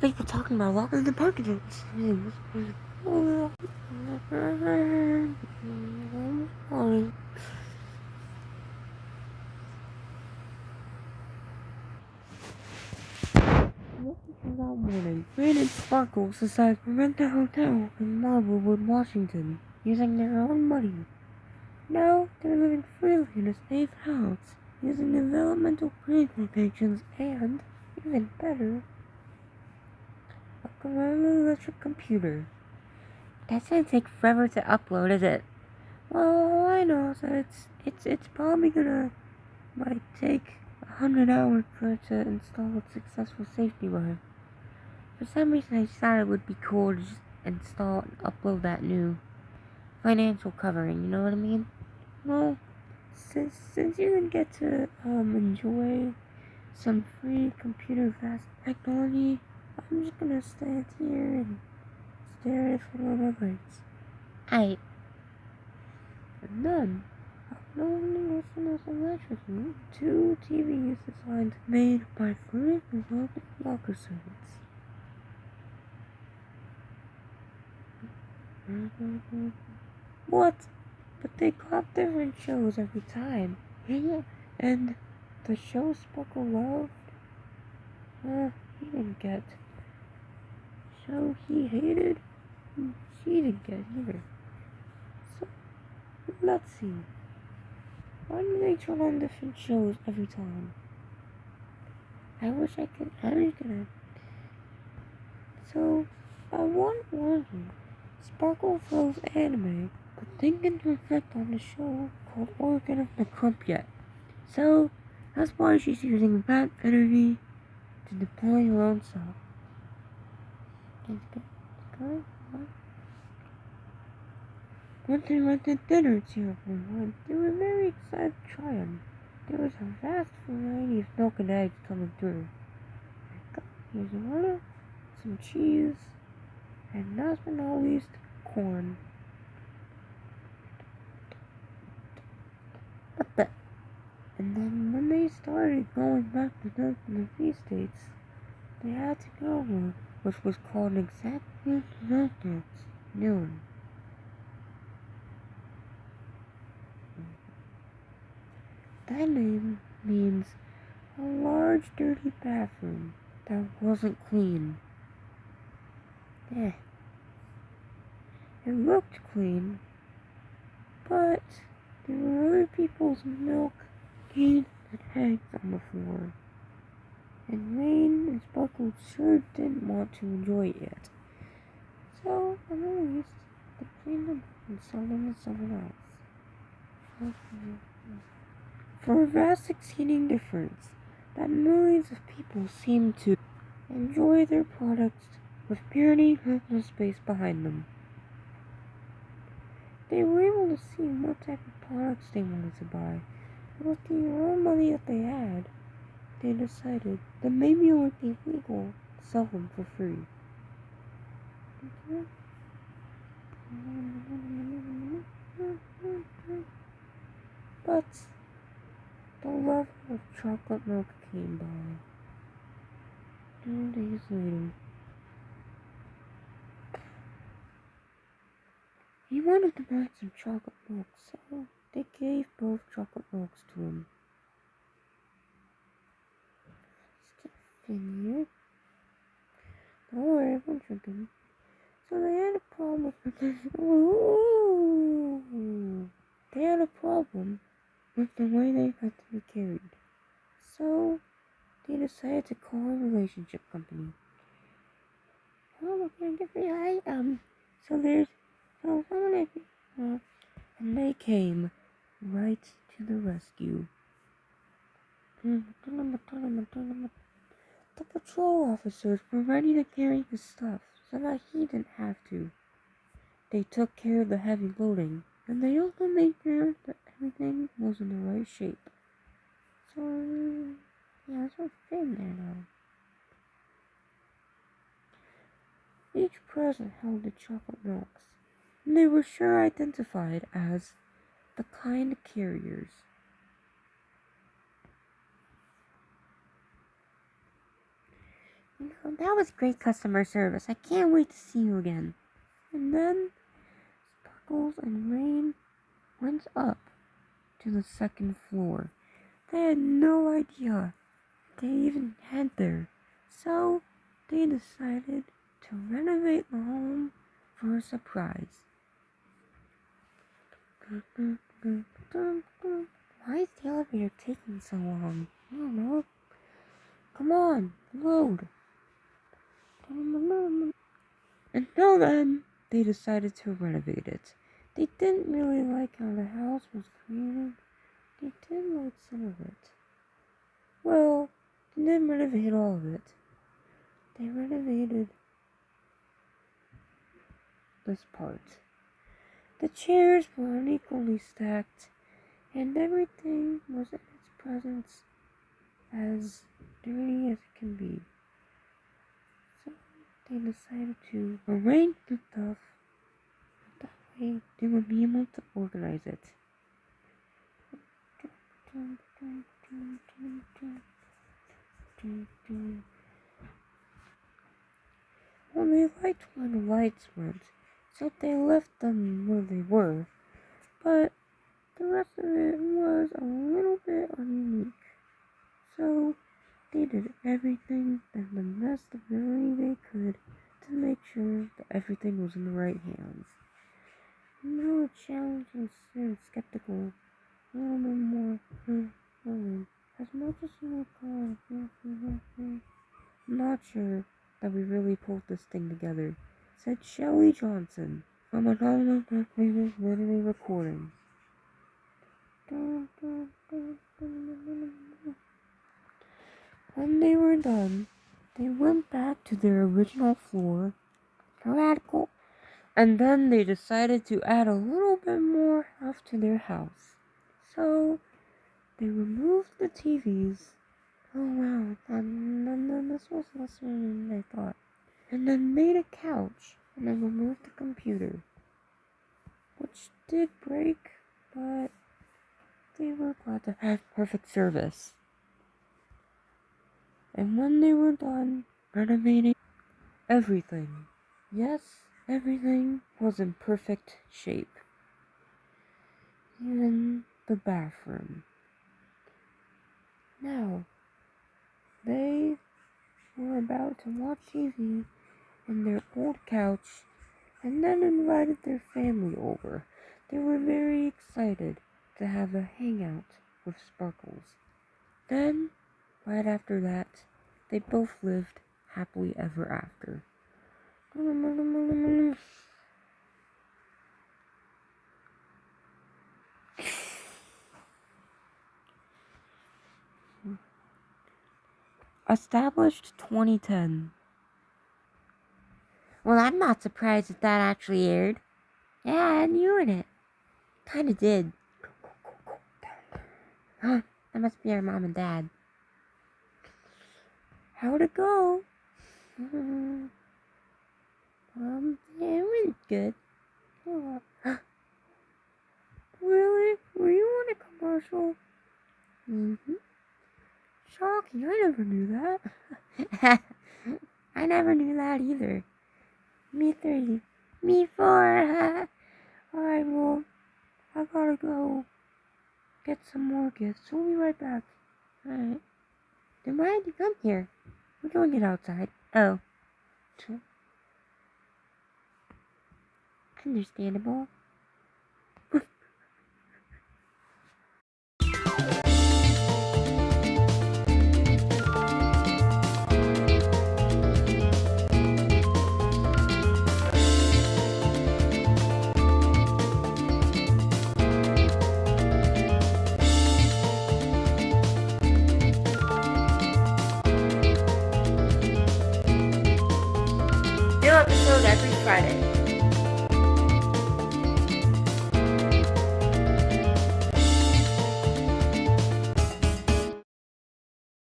people talking about locking the parking That morning, Rita and Sparkles decided to rent a hotel in Marblewood, Washington, using their own money. Now they're living freely in a safe house, using developmental pre-quotations and, even better, a Gerald electric computer. That shouldn't take forever to upload, is it? Well, I know, so it's probably might take 100 hours for it to install a successful safety wire. For some reason I decided it would be cool to just install and upload that new financial covering, you know what I mean? Well, since you can get to enjoy some free computer fast technology, I'm just gonna stand here and stare at it for my lights. And then, uploading listeners electricity, 2 TVs designed made by free developing locker servants. What? But they got different shows every time. And the show Sparkle loved, he didn't get. Show he hated, she didn't get either. So, let's see. Why do they turn on different shows every time? I wish I could. I'm gonna. So, I want one. Sparkle loves anime, but thinking to reflect on the show called Organ of the Crump yet. So, that's why she's using that energy to deploy her own self. When they went to dinner to everyone, they were very excited to try them. There was a vast variety of milk and eggs coming through. Here's water, some cheese, and last but not least, corn. And then when they started going back to the feast dates, they had to go over, which was called exactly noon. That name means a large dirty bathroom that wasn't clean. It looked clean, but there were other people's milk, meat, and eggs on the floor. And Rain and Sparkle sure didn't want to enjoy it yet. So, at least, they cleaned them and sold them to someone else. For a vast succeeding difference, that millions of people seem to enjoy their products with purity and no space behind them. They were able to see what type of products they wanted to buy, and with the own money that they had, they decided that maybe it would be legal to sell them for free. But the lover of chocolate milk came by 2 days later. He wanted to buy some chocolate milk, so they gave both chocolate milks to him. Here. Don't worry, I won't drink them. So they had a problem. They had a problem with the way they had to be carried. So they decided to call a relationship company. Oh, we're gonna give you an item. And they came right to the rescue. The patrol officers were ready to carry his stuff so that he didn't have to. They took care of the heavy loading, and they also made sure that everything was in the right shape. So, yeah, it's all in there now. Each present held the chocolate milks, and they were sure identified as the kind carriers. That was great customer service. I can't wait to see you again. And then Sparkles and Rain went up to the second floor. They had no idea they even had there. So they decided to renovate the home for a surprise. Why is the elevator taking so long? I don't know. Come on, load. Until then, they decided to renovate it. They didn't really like how the house was created. They did like some of it. Well, they didn't renovate all of it. They renovated this part. The chairs were unequally stacked, and everything was in its presence as dirty as it can be. So they decided to arrange the stuff. That way they would be able to organize it. Well, they liked where the lights went, so they left them where they were. But the rest of it was a little bit unique. So they did everything in the best ability they could to make sure that everything was in the right hands. The challenge was still skeptical, a little bit more as much as you recall. I'm not sure that we really pulled this thing together, said Shelley Johnson from an album that we were literally recording. When they were done, they went back to their original floor, radical, and then they decided to add a little bit more stuff to their house. So they removed the TVs. Oh wow, and this was less than I thought. And then made a couch, and then removed the computer, which did break, but they were glad to have perfect service. And when they were done renovating everything, yes, everything was in perfect shape. Even the bathroom. Now, they were about to watch TV in their old couch and then invited their family over. They were very excited to have a hangout with Sparkles. Then, right after that, they both lived happily ever after. Established 2010. Well, I'm not surprised that that actually aired. Yeah, I had you in it. Kinda did. That must be our mom and dad. How'd it go? It went good. Really? Were you on a commercial? Mm-hmm. Shocking, I never knew that. I never knew that either. Me 3. Me 4. Alright, well, I gotta go get some more gifts. We'll be right back. Alright. Then why did you come here? We're doing it outside. Oh. Understandable. New episode every Friday.